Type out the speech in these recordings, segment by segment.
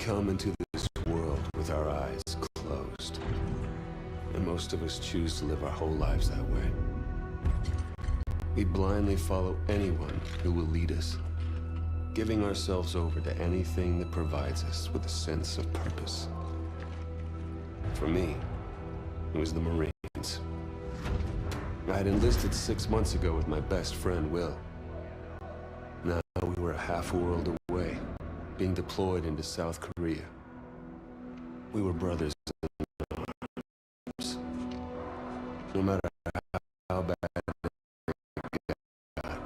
come into this world with our eyes closed. And most of us choose to live our whole lives that way. We blindly follow anyone who will lead us, giving ourselves over to anything that provides us with a sense of purpose. For me, it was the Marines. I had enlisted 6 months ago with my best friend, Will. Now we were a half world away, being deployed into South Korea. We were brothers in arms. No matter how bad it got,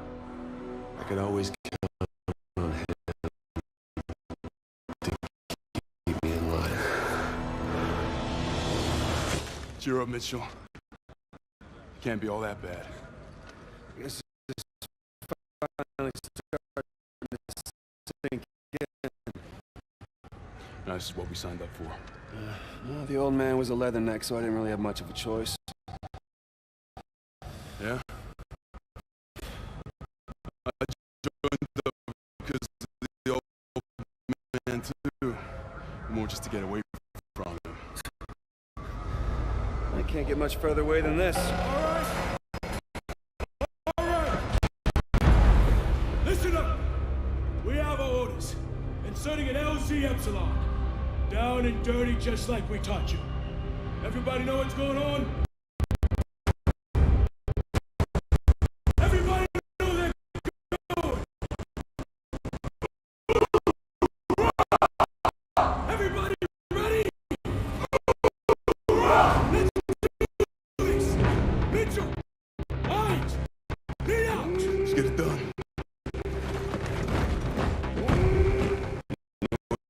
I could always count on him to keep me in line. Cheer up, Mitchell. Can't be all that bad. I guess it's finally starting to sink in. Now, this is what we signed up for. Well, the old man was a leatherneck, so I didn't really have much of a choice. Yeah? I joined up because of the old man, too. More just to get away from him. I can't get much further away than this. All right. Listen up. We have our orders. Inserting an LZ Epsilon. Down and dirty, just like we taught you. Everybody know what's going on? Everybody know they're going. Everybody ready? Let's do this. Mitchell, Hines, lead out. Let's get it done.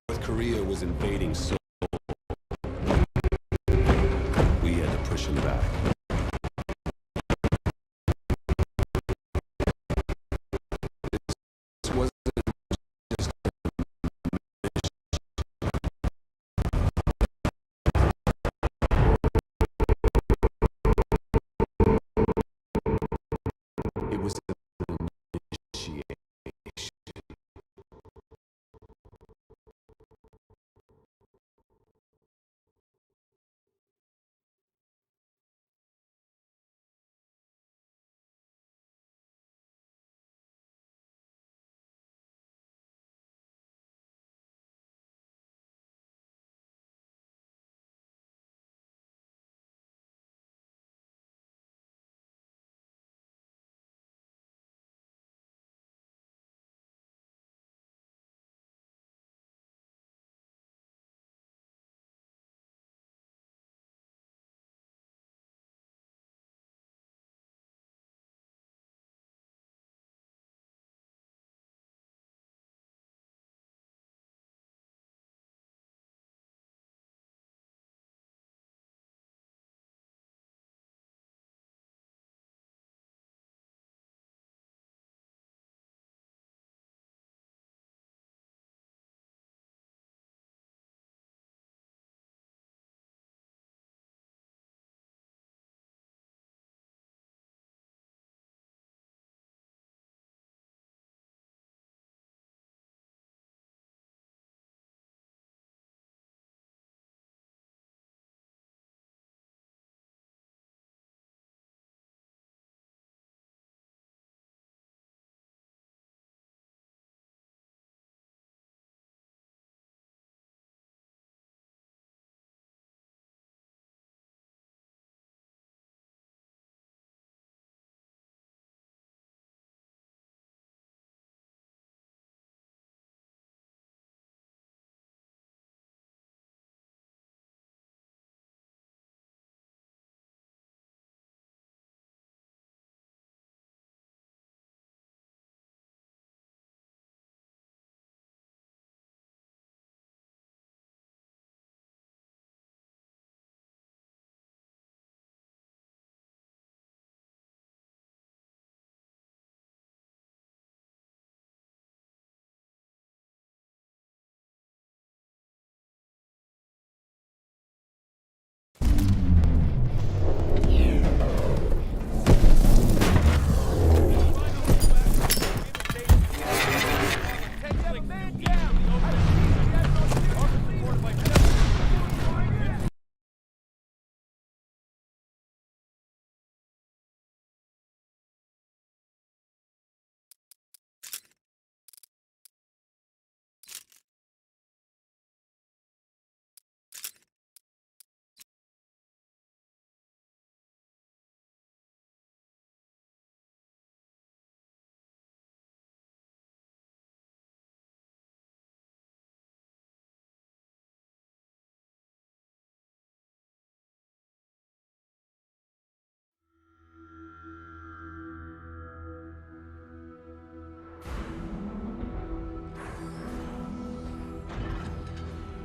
North Korea was invading Seoul. We had to push him back. This wasn't just it was an initiation.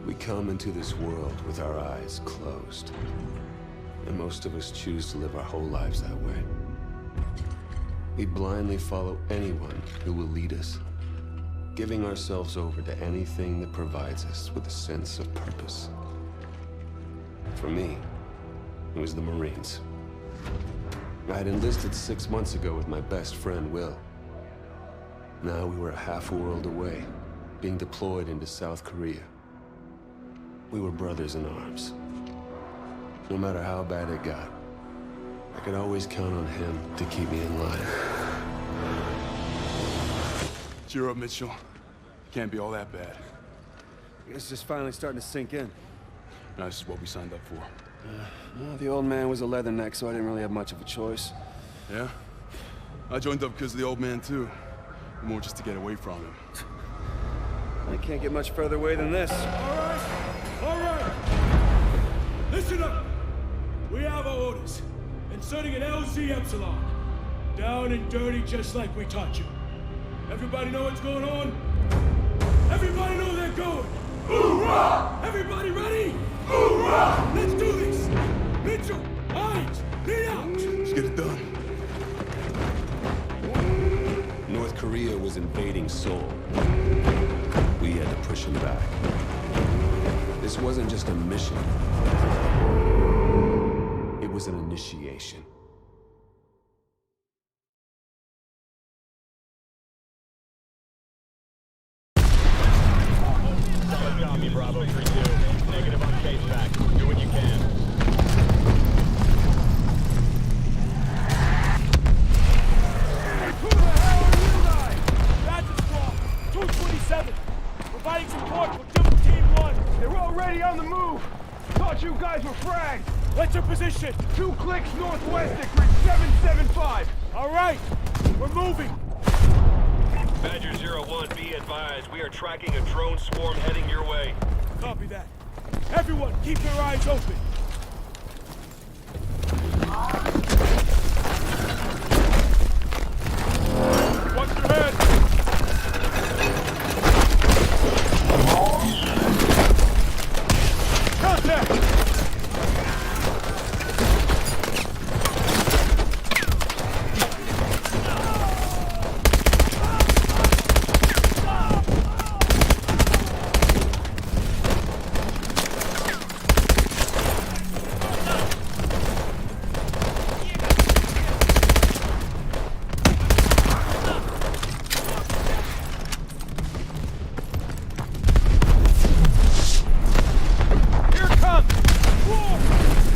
We come into this world with our eyes closed. And most of us choose to live our whole lives that way. We blindly follow anyone who will lead us, giving ourselves over to anything that provides us with a sense of purpose. For me, it was the Marines. I had enlisted 6 months ago with my best friend, Will. Now we were a half a world away, being deployed into South Korea. We were brothers in arms. No matter how bad it got, I could always count on him to keep me in line. Cheer up, Mitchell. Can't be all that bad. It's just finally starting to sink in. No, this is what we signed up for. Well, the old man was a leatherneck, so I didn't really have much of a choice. Yeah? I joined up because of the old man, too. More just to get away from him. I can't get much further away than this. All right! Listen up! We have our orders. Inserting an LZ Epsilon. Down and dirty just like we taught you. Everybody know what's going on? Everybody know they're going! Hoorah! Everybody ready? Hoorah! Let's do this! Mitchell! Hines! Lead out! Let's get it done. North Korea was invading Seoul. We had to push him back. This wasn't just a mission. It was an initiation. Copy, Bravo 3-2. Negative on case back. Do what you can. Who the hell are you guys? That's a squad. 227. Providing support for Team 1. They're already on the move! Thought you guys were fragged! What's your position? 2 clicks northwest at grid 775! All right. We're moving. Badger 01, be advised. We are tracking a drone swarm heading your way. Copy that. Everyone, keep your eyes open. Watch your head. Contact!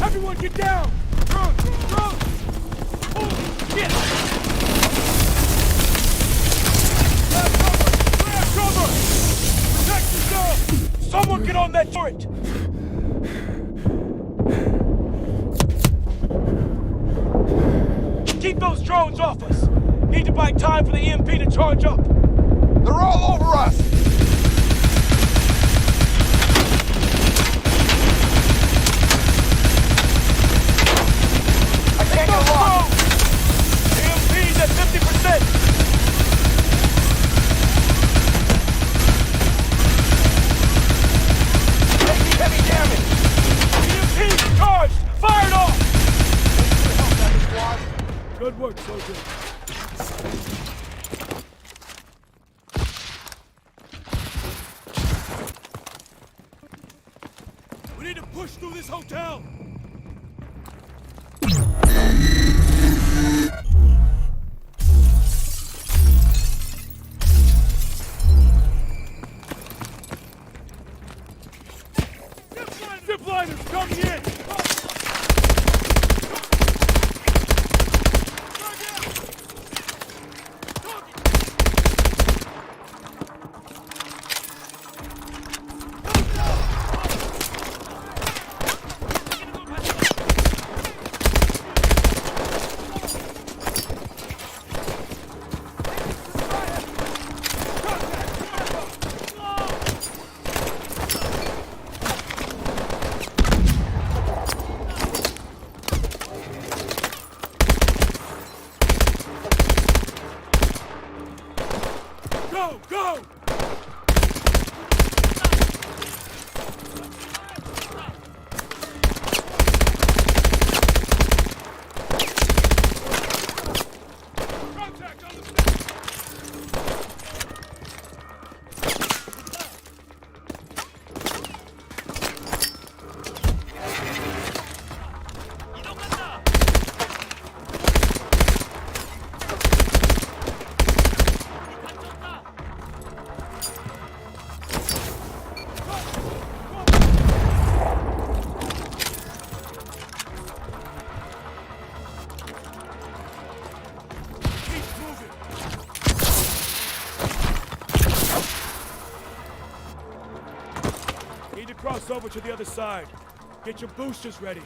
Everyone get down! Drone! Drone! Oh, shit! Grab cover! Protect yourself! Someone get on that turret! Keep those drones off us! Need to buy time for the EMP to charge up! They're all over us! EMP's at 50%! Taking heavy damage! EMP's charged! Fired off! Good work, soldier. We need to push through this hotel! Zipliners coming in! Go! Go! cross over to the other side. Get your boosters ready.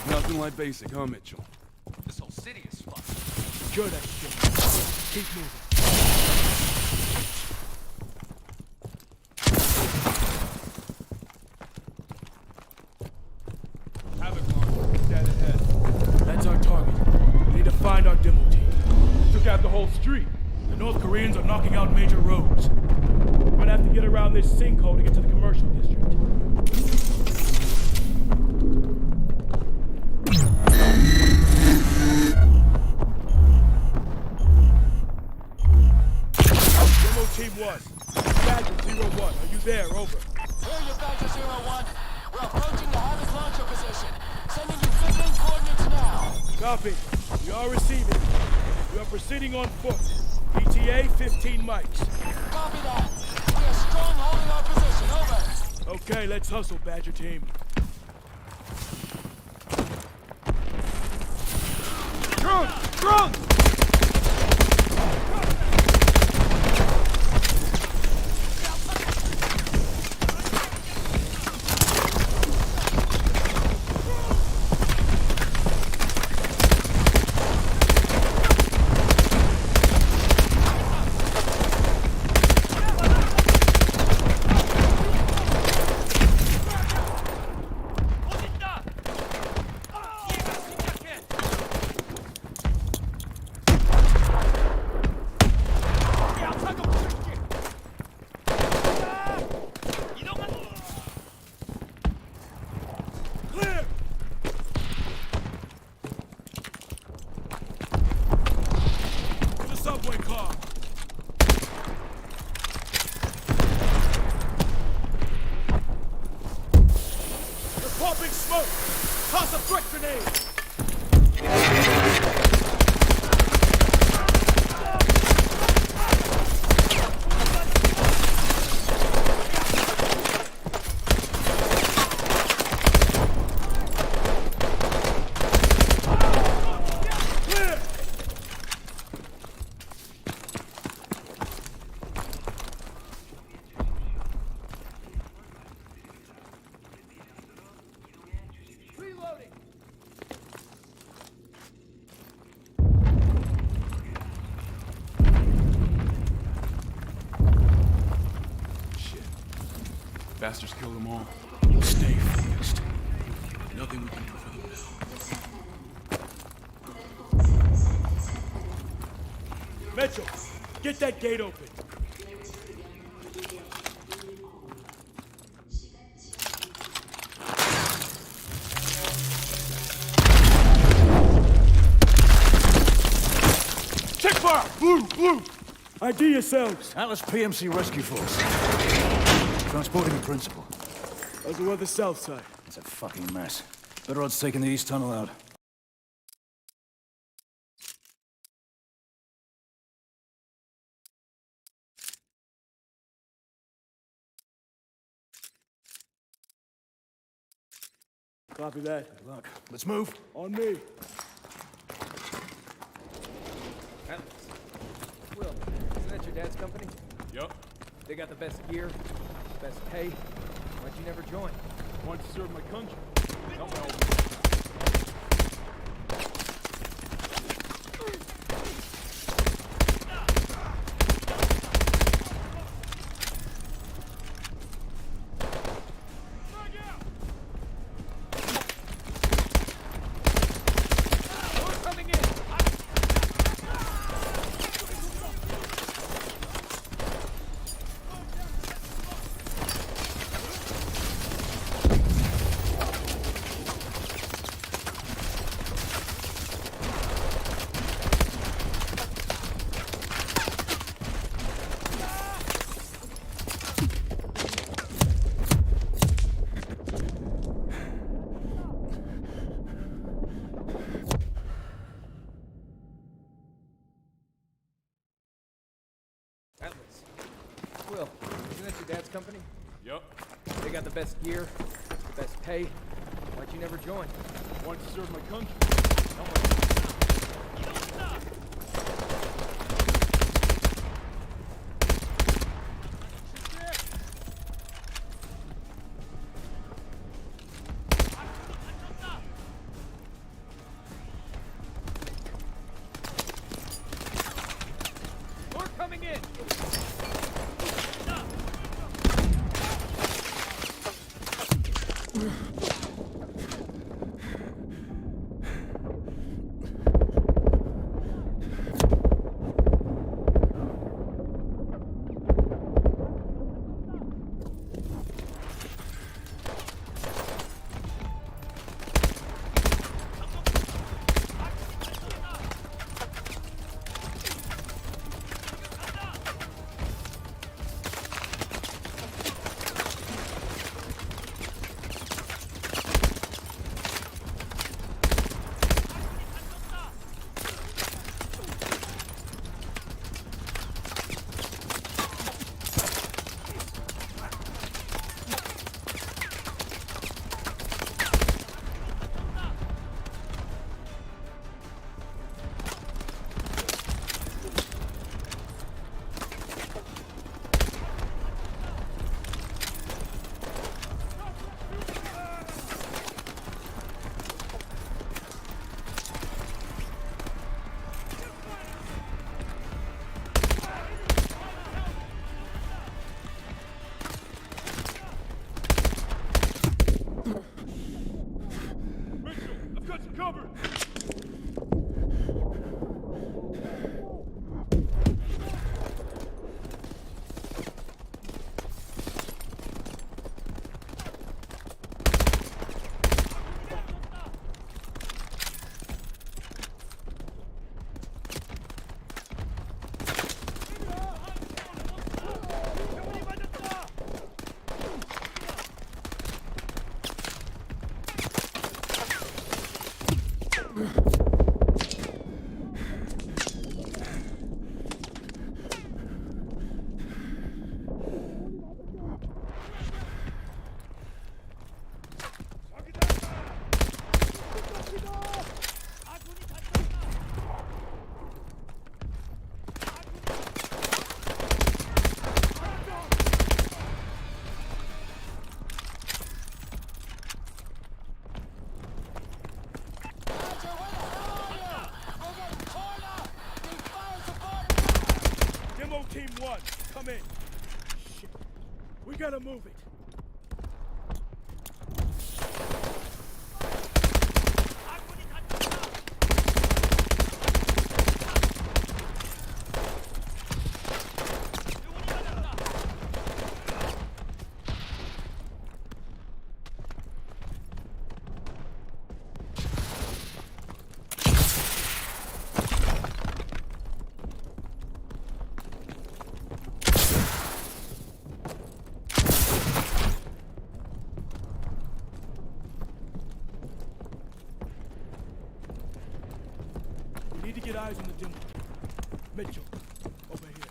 Nothing like basic, huh, Mitchell? This whole city is fucked. Secure that shit. Keep moving. Havoc launcher, dead ahead. That's our target. We need to find our demo team. Took out the whole street. The North Koreans are knocking out major roads. We're gonna have to get around this sinkhole to get to the commercial district. Demo Team 1. Badger 01. Are you there? Over. Hear you, Badger 01. We're approaching the Havoc launcher position. Sending you 15 coordinates now. Copy. We are receiving. We are proceeding on foot. ETA 15 mics. Copy that. We are strong holding our position. Over. Okay, let's hustle, Badger Team. Drone! Drone! Clear! To the subway car. They're popping smoke. Toss a threat grenade. Clear! Reloading. Shit. Bastards killed them all. Stay focused. Nothing we can do for them now. Mitchell, get that gate open. Check fire! Blue! Blue! ID yourselves. Atlas PMC Rescue Force. Transporting a principal. Those are on the south side. It's a fucking mess. Better odds taking the east tunnel out. Copy that. Good luck. Let's move. On me. Will, isn't that your dad's company? Yup. They got the best gear, best pay. Why'd you never join? Want to serve my country. Not my old Coming in! best gear, the best pay. Why'd you never join? Wanted to serve my country. More coming in! I've got you covered! Roger, where the hell are you? We're getting torn up! Need fire support! Demo Team 1, come in. Shit. We gotta move it. We need to get eyes on the demo. Mitchell, over here.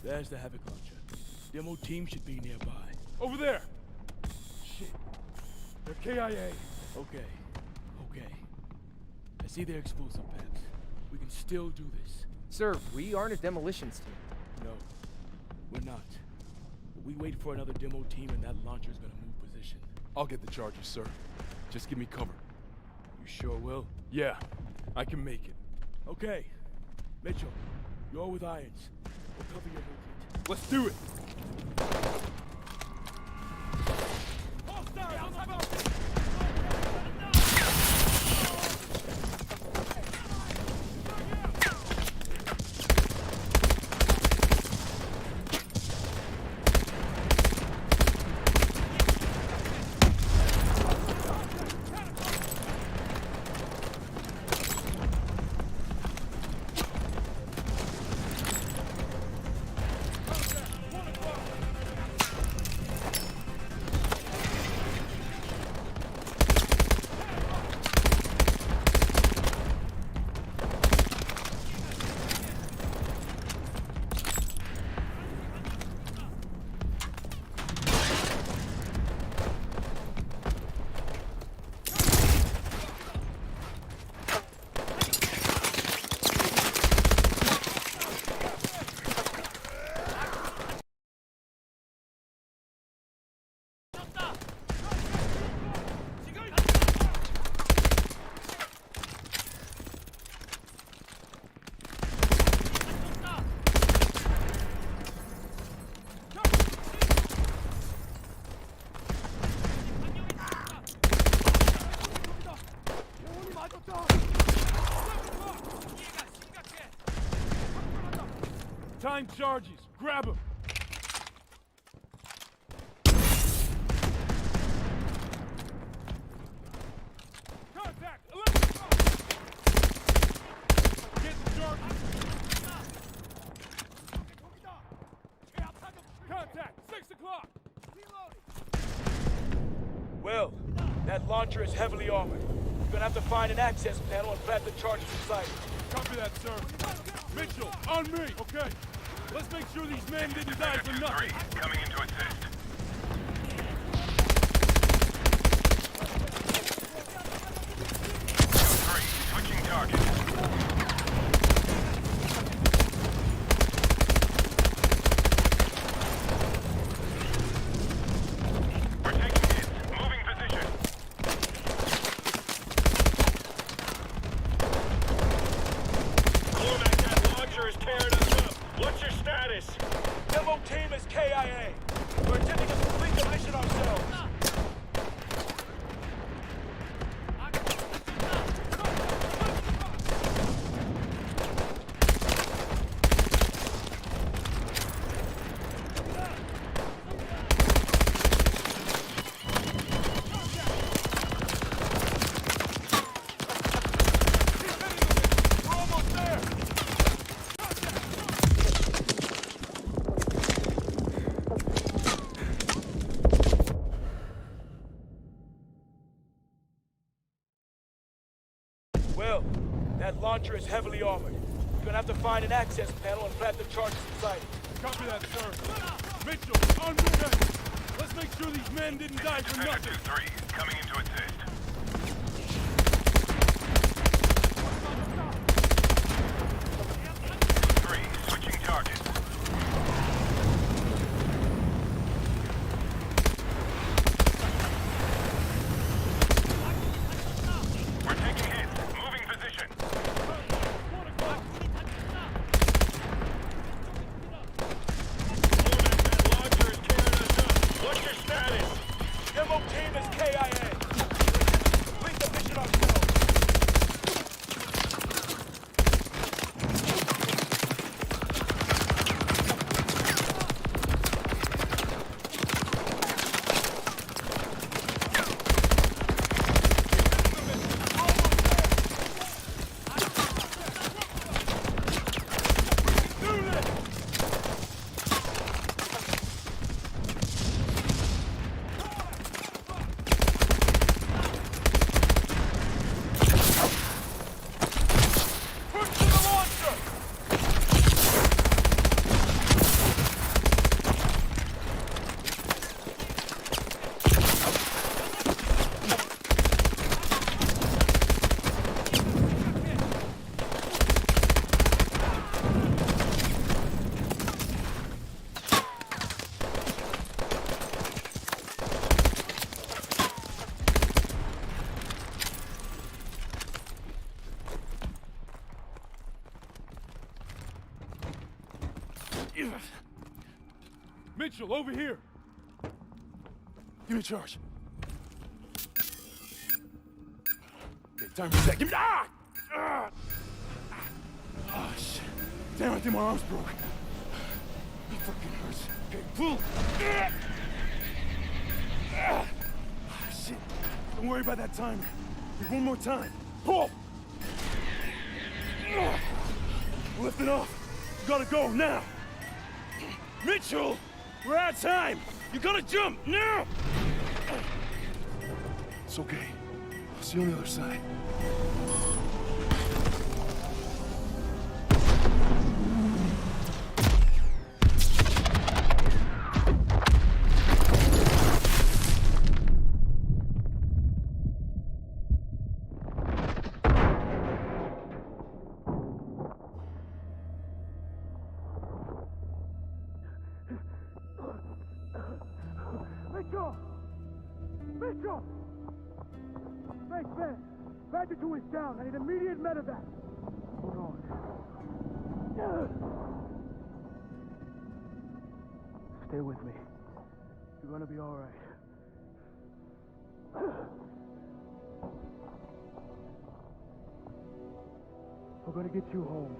There's the Havoc launcher. Demo team should be nearby. Over there. Shit. They're KIA. Okay. I see their explosive packs. We can still do this. Sir, we aren't a demolitions team. No, we're not. But we wait for another demo team and that launcher's gonna move position. I'll get the charges, sir. Just give me cover. You sure will? Yeah, I can make it. Okay. Mitchell, you're with Irons. We'll cover your movement. Let's do it. Line charges. Grab him. Contact. 11 o'clock. Get the charges. Contact. 6 o'clock. Will, that launcher is heavily armored. You're gonna have to find an access panel and plant the charges inside it. Copy that, sir. Mitchell, on me. Okay. Let's make sure these men didn't die for nothing. Coming in to assist. Switching target. We're taking hits. Moving position. Cormac, that launcher is tearing us up. What's your status? Demo team is KIA. We're attempting to complete the mission ourselves. We're almost there. Will, that launcher is heavily armored. You're gonna have to find an access panel and plant the charges inside it. Copy that, sir. Mitchell, on me. Let's make sure these men didn't die for nothing. 2-3, coming in to assist. Three, switching target. We're taking hits. Moving position. That launcher is tearing us up. What's your status? Demo team is KIA. Complete the mission ourselves. Push to the launcher! Mitchell, over here. Give me a charge. Okay, time for that. Give me. Ah! Ah! Oh, shit. Damn, I think my arm's broke. It fucking hurts. Okay, pull. Ah! Ah! Shit. Don't worry about that timer. Need one more time. Pull! Ah! Lift it off. You gotta go now. Mitchell! We're out of time! You gotta jump now! It's okay. I'll see you on the other side. Mitchell! Mitchell! Thanks, man. Badger 2 is down. I need immediate medevac. Hold on. Stay with me. You're gonna be all right. We're gonna get you home.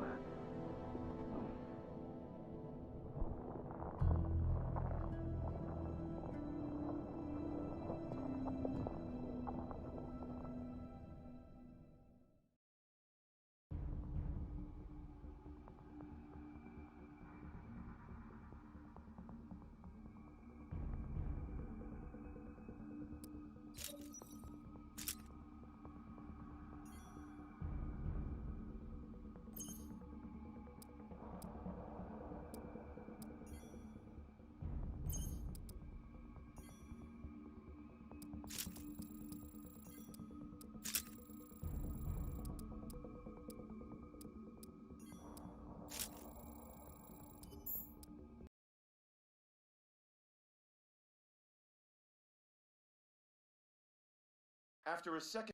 After a second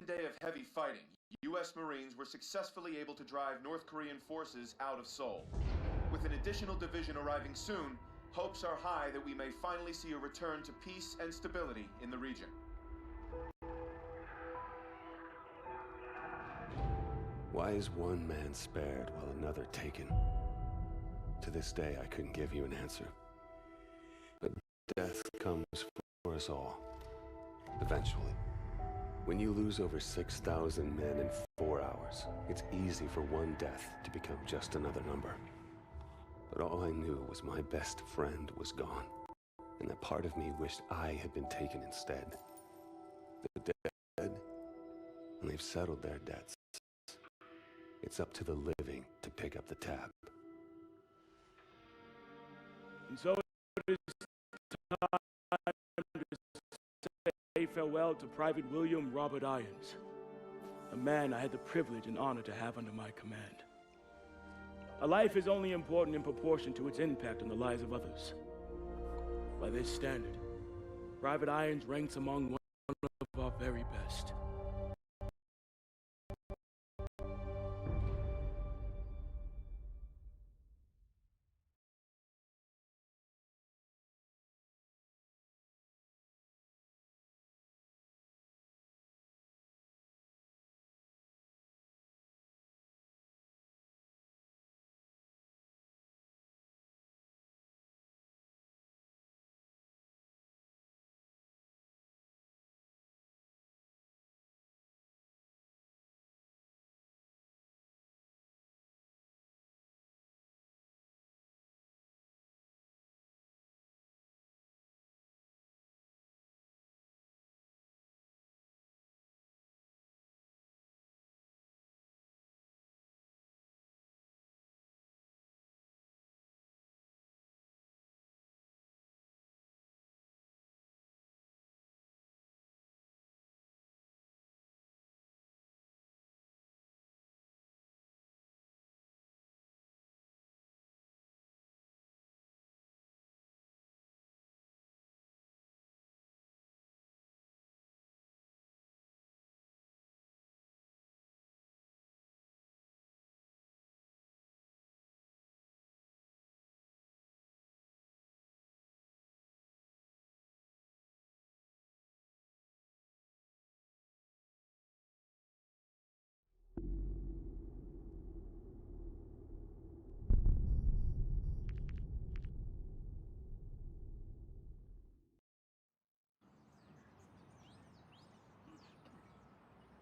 day of heavy fighting, U.S. Marines were successfully able to drive North Korean forces out of Seoul. With an additional division arriving soon, hopes are high that we may finally see a return to peace and stability in the region. Why is one man spared while another taken? To this day, I couldn't give you an answer. But death comes for us all. Eventually. When you lose over 6,000 men in 4 hours, it's easy for one death to become just another number. But all I knew was my best friend was gone, and that part of me wished I had been taken instead. The dead, and they've settled their debts. It's up to the living to pick up the tab. And so it is time to say farewell to Private William Robert Irons, a man I had the privilege and honor to have under my command. A life is only important in proportion to its impact on the lives of others. By this standard, Private Irons ranks among one of our very best.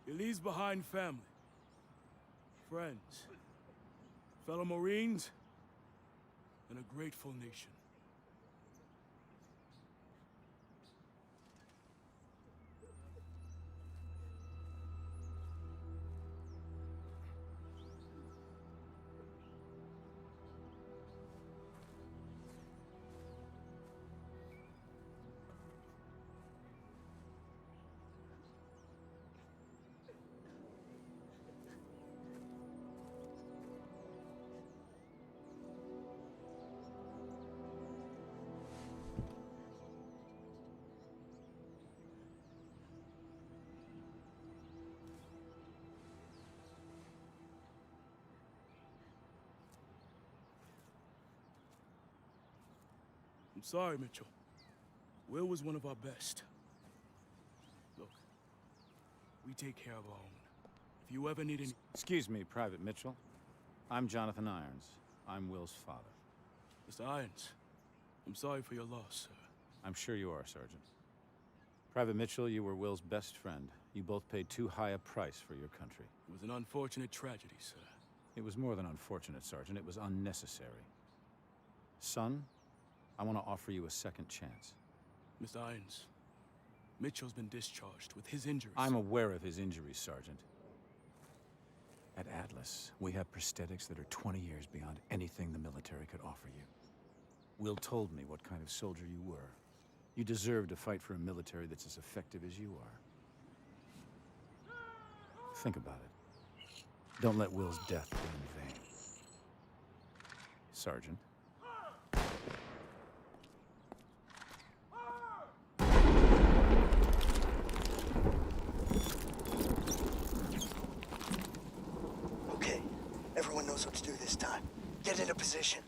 He leaves behind family, friends, fellow Marines, and a grateful nation. I'm sorry, Mitchell. Will was one of our best. Look, we take care of our own. If you ever need any... Excuse me, Private Mitchell. I'm Jonathan Irons. I'm Will's father. Mr. Irons, I'm sorry for your loss, sir. I'm sure you are, Sergeant. Private Mitchell, you were Will's best friend. You both paid too high a price for your country. It was an unfortunate tragedy, sir. It was more than unfortunate, Sergeant. It was unnecessary. Son, I want to offer you a second chance. Mr. Irons, Mitchell's been discharged with his injuries. I'm aware of his injuries, Sergeant. At Atlas, we have prosthetics that are 20 years beyond anything the military could offer you. Will told me what kind of soldier you were. You deserve to fight for a military that's as effective as you are. Think about it. Don't let Will's death be in vain. Sergeant. Get into position.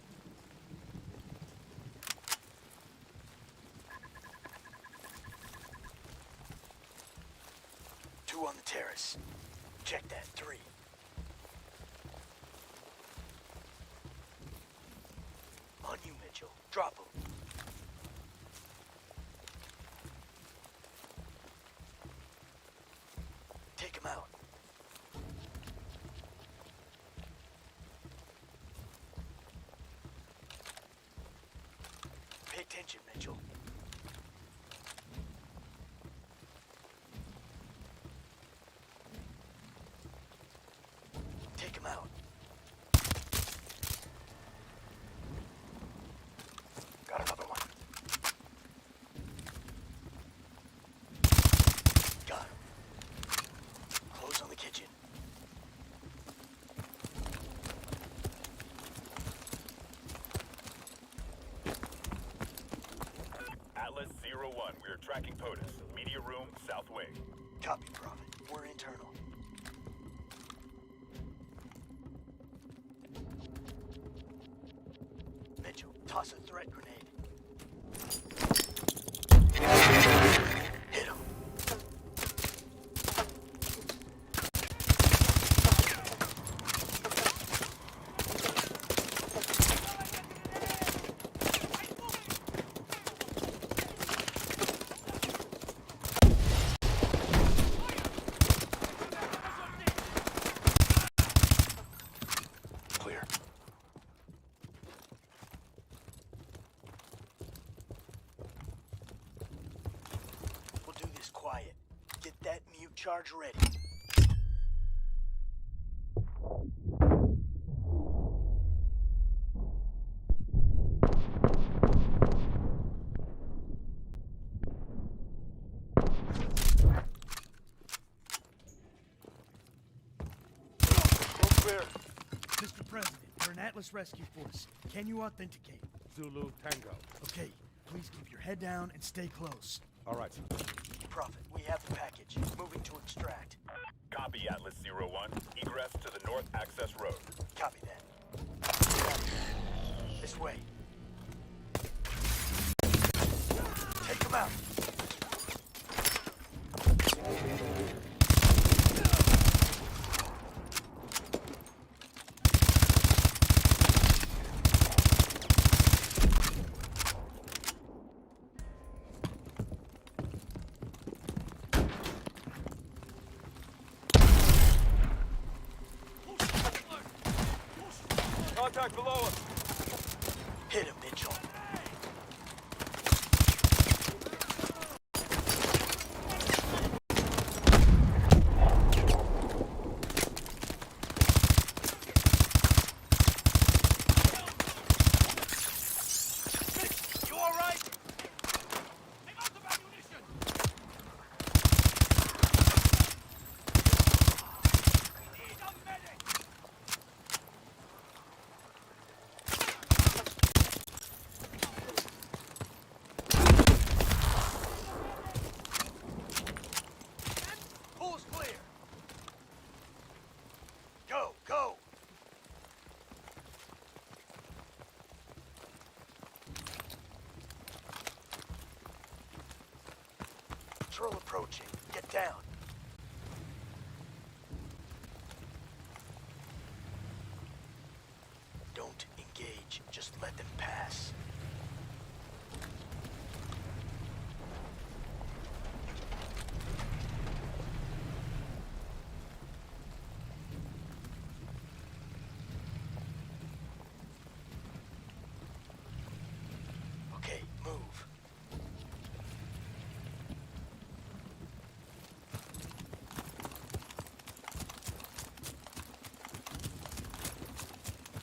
Two on the terrace. Check that. 3. On you, Mitchell. Drop him. Take him out. Pay attention, Mitchell. Take him out. Got another one. Got him. Close on the kitchen. Atlas 01, we are tracking POTUS. Media room, south wing. Copy, Prophet. We're internal. Mitchell, toss a threat grenade. Hit him. Clear. We'll do this quiet. Get that mute charge ready. Clear. Mr. President, we're an Atlas Rescue Force. Can you authenticate? Zulu Tango. Okay, please keep your head down and stay close. All right. Prophet, we have the package. Moving to extract. Copy, Atlas 01. Egress to the north access road. Copy that. This way. Take them out. Contact below us. Hit him, Mitchell. You all right? Take out the ammunition. We need a medic. Pool's clear. Go, go. Patrol approaching. Get down. Don't engage. Just let them pass. Okay, move.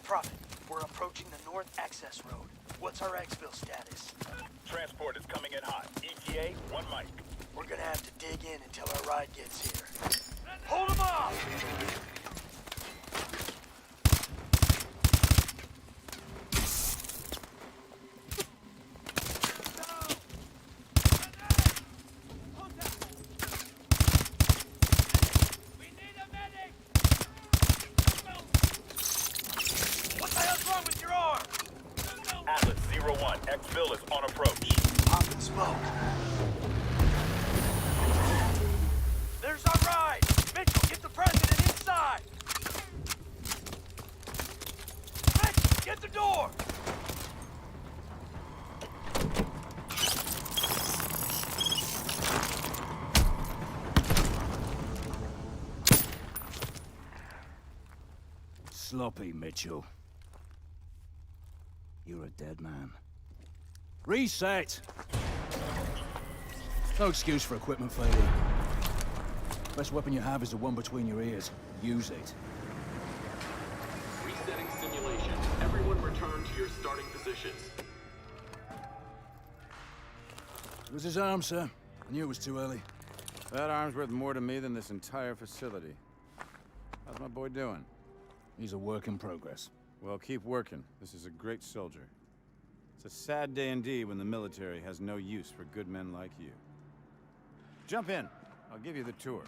Prophet, we're approaching the north access road. What's our exfil status? Transport is coming in hot. ETA, 1 mic. We're gonna have to dig in until our ride gets here. Hold them off! What the hell's wrong with your sloppy, Mitchell. You're a dead man. Reset! No excuse for equipment failure. Best weapon you have is the one between your ears. Use it. Resetting simulation. Everyone return to your starting positions. It was his arm, sir. I knew it was too early. That arm's worth more to me than this entire facility. How's my boy doing? He's a work in progress. Well, keep working. This is a great soldier. It's a sad day indeed when the military has no use for good men like you. Jump in. I'll give you the tour.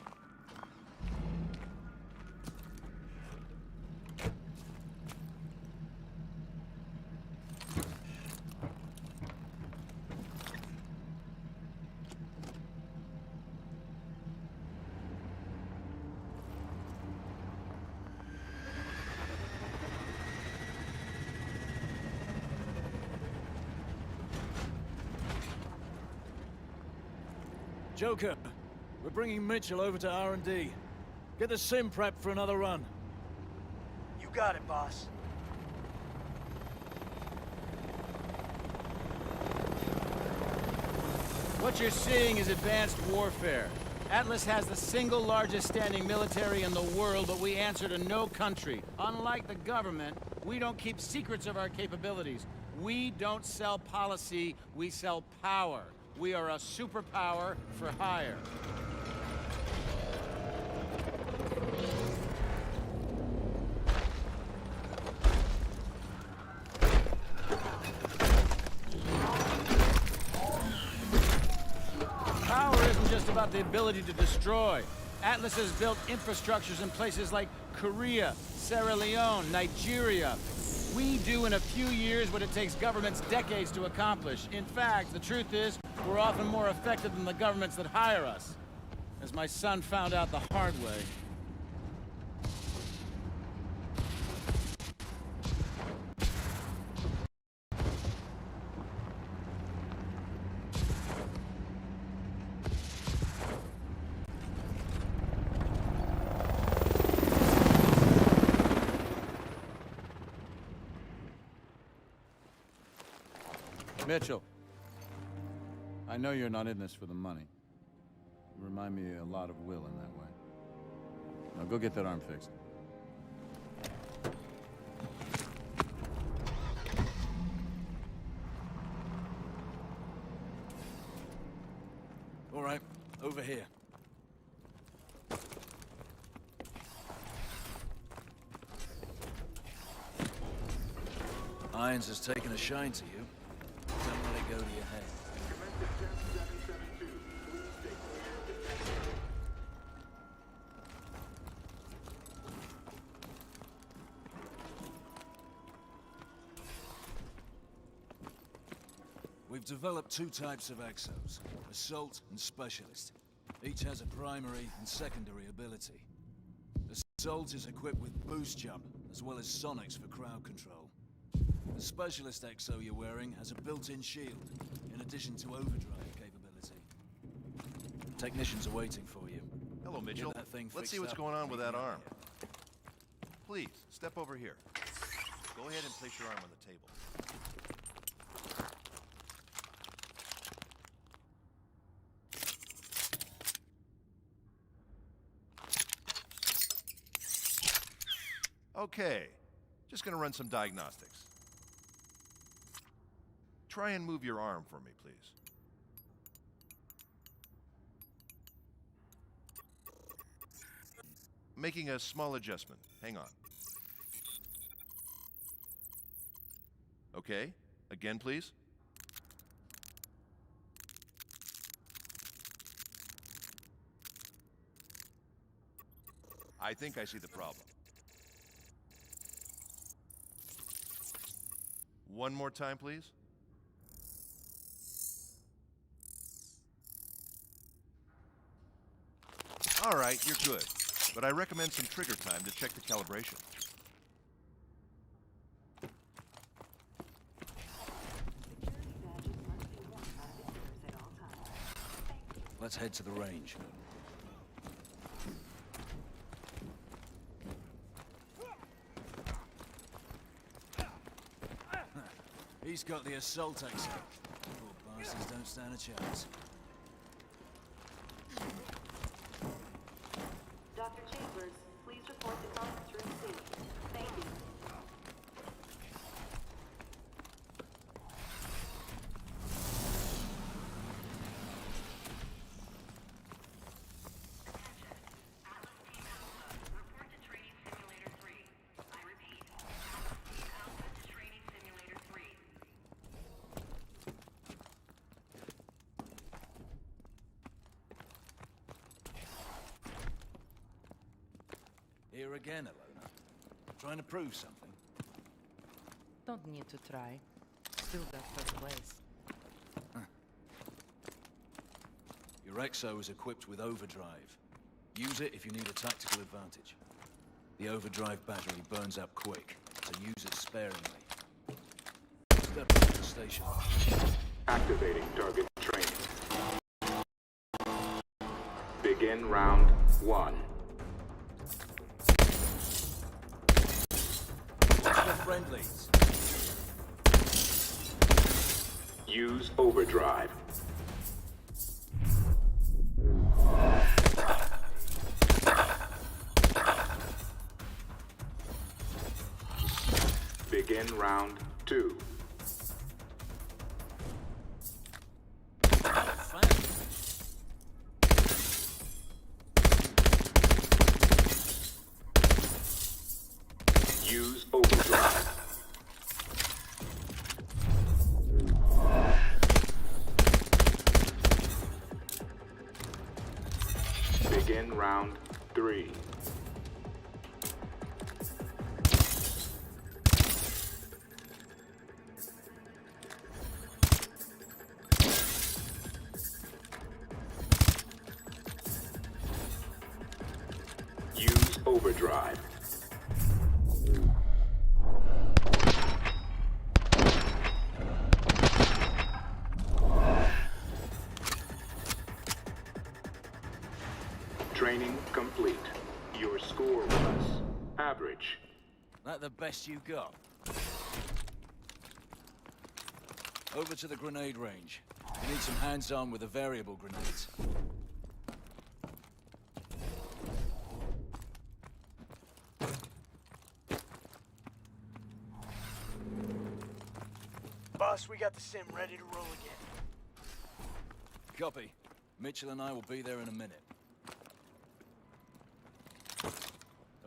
Joker, we're bringing Mitchell over to R&D. Get the sim prep for another run. You got it, boss. What you're seeing is advanced warfare. Atlas has the single largest standing military in the world, but we answer to no country. Unlike the government, we don't keep secrets of our capabilities. We don't sell policy, we sell power. We are a superpower for hire. Power isn't just about the ability to destroy. Atlas has built infrastructures in places like Korea, Sierra Leone, Nigeria. We do in a few years what it takes governments decades to accomplish. In fact, the truth is, we're often more effective than the governments that hire us. As my son found out the hard way. Mitchell, I know you're not in this for the money. You remind me a lot of Will in that way. Now go get that arm fixed. All right, over here. Irons has taken a shine to you. Don't let it go to your head. We've developed two types of exos, Assault and Specialist. Each has a primary and secondary ability. Assault is equipped with boost jump, as well as sonics for crowd control. The Specialist exo you're wearing has a built-in shield, in addition to overdrive capability. Technicians are waiting for you. Hello, Mitchell. Let's see what's going on with that arm. Please, step over here. Go ahead and place your arm on the table. Okay, just gonna run some diagnostics. Try and move your arm for me, please. Making a small adjustment. Hang on. Okay, again, please. I think I see the problem. One more time, please. All right, you're good. But I recommend some trigger time to check the calibration. Let's head to the range. He's got the assault exit. Poor bastards don't stand a chance. Dr. Chambers, please report the conference room safe. Thank you. Here again, Alona. Trying to prove something. Don't need to try. Still got first place. Your Exo is equipped with overdrive. Use it if you need a tactical advantage. The overdrive battery burns up quick, so use it sparingly. Step into the station. Activating target training. Begin round 1. The friendlies. Use overdrive. Begin round 2. Use overdrive. Begin round 3. Use overdrive. Training complete. Your score was average. That the best you got? Over to the grenade range. You need some hands-on with the variable grenades. Boss, we got the sim ready to roll again. Copy. Mitchell and I will be there in a minute.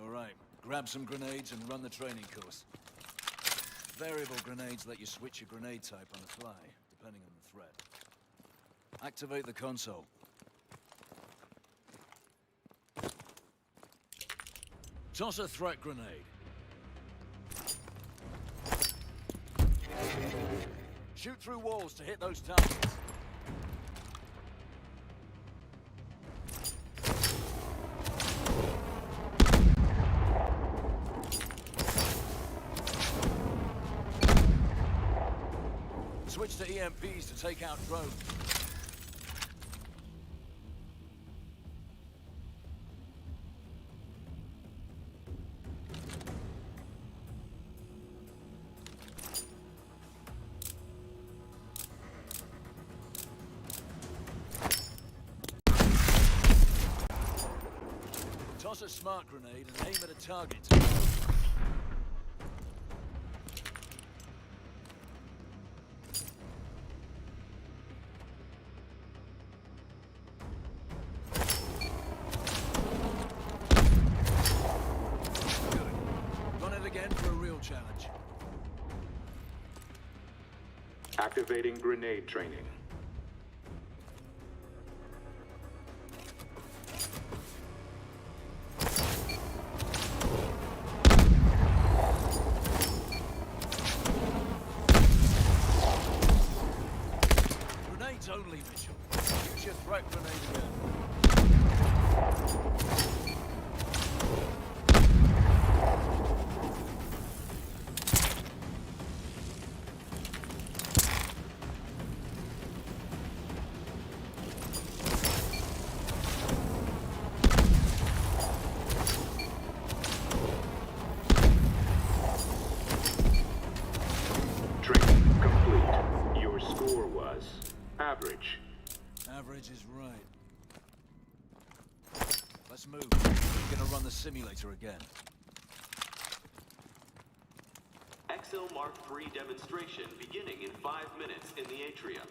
All right, grab some grenades and run the training course. Variable grenades let you switch your grenade type on the fly, depending on the threat. Activate the console. Toss a threat grenade. Shoot through walls to hit those targets. Switch to EMPs to take out drones. Toss a smart grenade and aim at a target. Challenge. Activating grenade training. Grenades only, Mitchell. Use your threat grenade again. Let's move. We're gonna run the simulator again. XL Mark III demonstration beginning in 5 minutes in the atrium.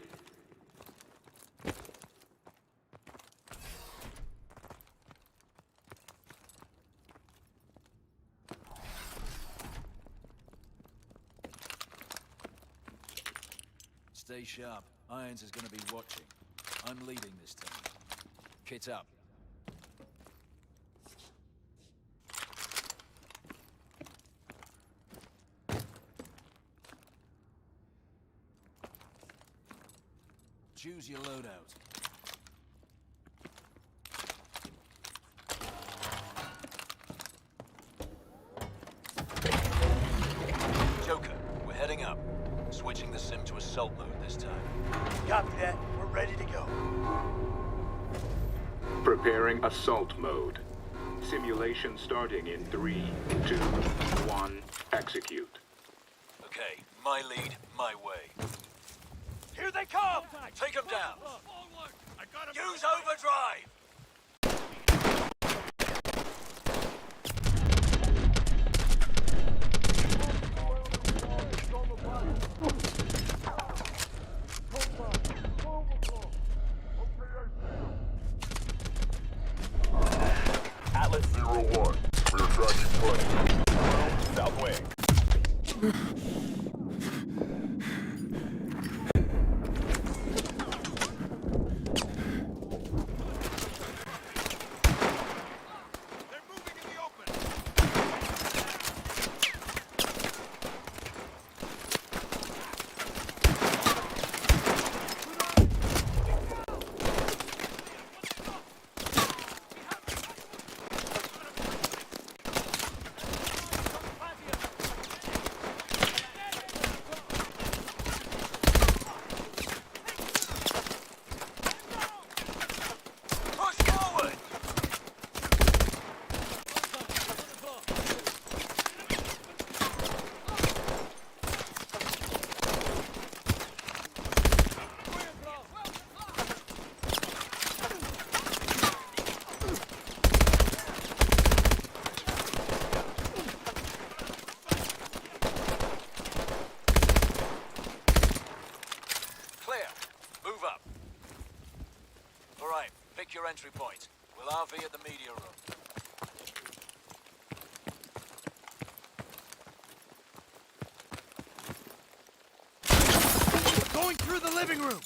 Stay sharp. Irons is gonna be watching. I'm leading this time. Kit up. Choose your loadout. Joker, we're heading up. Switching the sim to assault mode this time. Copy that. We're ready to go. Preparing assault mode. Simulation starting in 3, 2, 1, execute. Okay, my lead, my way. Here they come! Take them down! Use overdrive! Atlas 01. We're tracking plane. South wing. Your entry point. We'll RV at the media room. Going through the living room!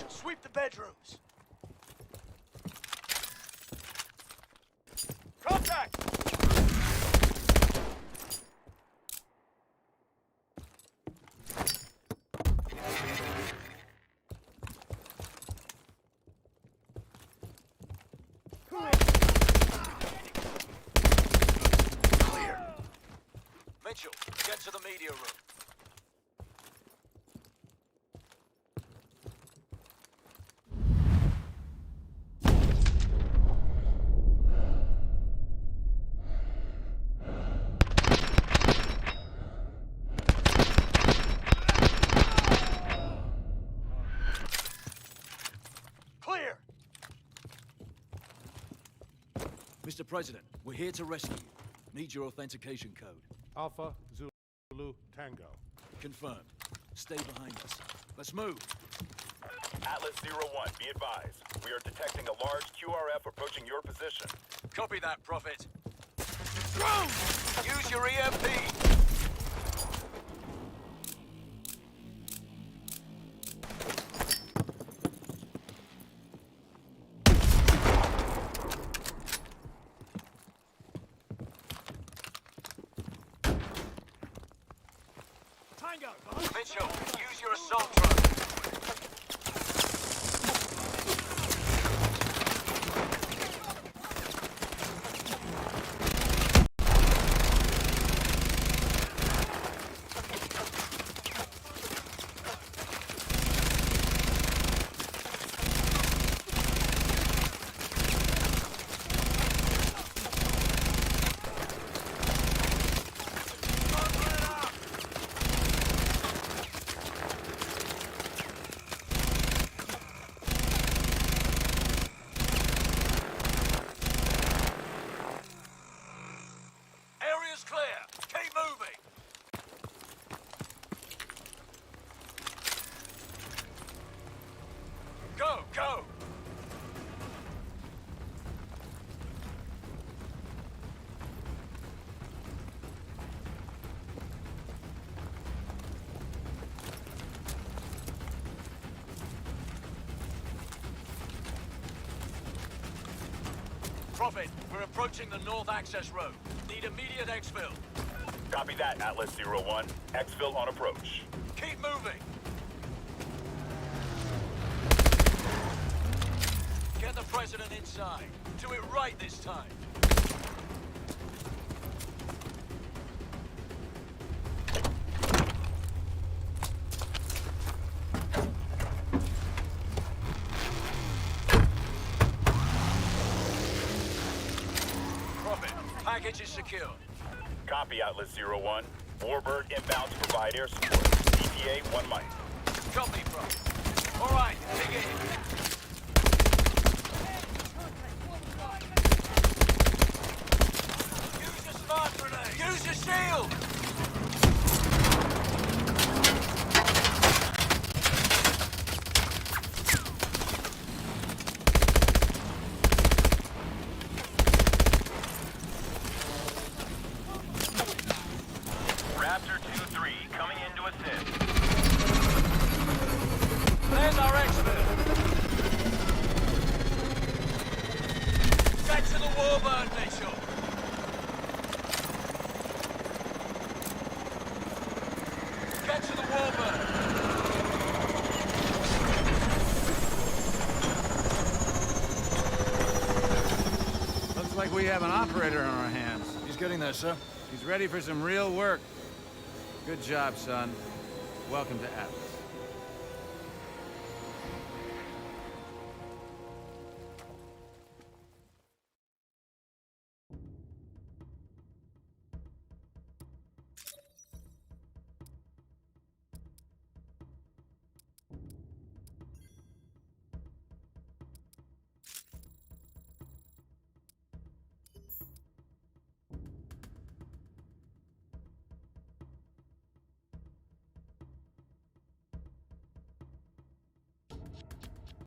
Sweep the bedrooms. Contact! Clear. Mitchell, get to the media room. Mr. President, we're here to rescue you. Need your authentication code. Alpha Zulu Tango. Confirmed. Stay behind us. Let's move. Atlas 01, be advised. We are detecting a large QRF approaching your position. Copy that, Prophet. Drone! Use your EMP! Mitchell, use your assault drone. Area's clear. Keep moving. Go, go. Prophet, we're approaching the north access road. Need immediate exfil. Copy that, Atlas 01. Exfil on approach. Keep moving. Get the president inside. Do it right this time. Prophet, package is secure. Copy, Atlas 01. Warbird inbound to provide air support. ETA 1 mic. Copy, bro. All right, dig in. Use your smart grenade. Use your shield. Raptor 2-3 coming in to assist. There's our exfil. Get to the Warbird, Mitchell. Get to the Warbird. Looks like we have an operator on our hands. He's getting there, sir. He's ready for some real work. Good job, son. Welcome to Atlas.